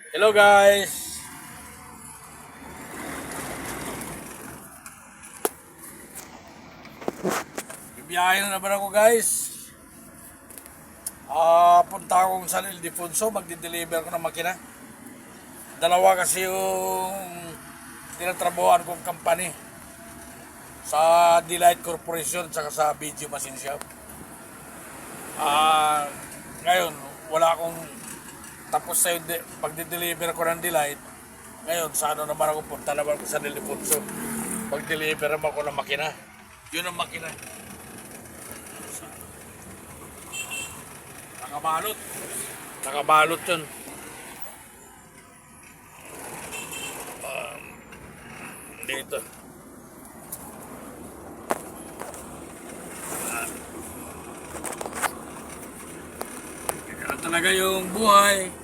Hello guys! Bibiyahe na naman ako guys. Punta akong San Ildefonso, magdi-deliver ko ng makina. Dalawa kasi yung tinatrabuhan kong company sa Delight Corporation at sa BG Machine Shop. Ngayon, wala akong tapos sa pagdi-deliver ko ng Delight. Ngayon, sa ano naman ako punta naman ko sa Ildefonso. Pag-deliver naman ako ng makina. Yun ang makina. Nakabalot. Nakabalot yun. Dito. Yan talaga yung buhay.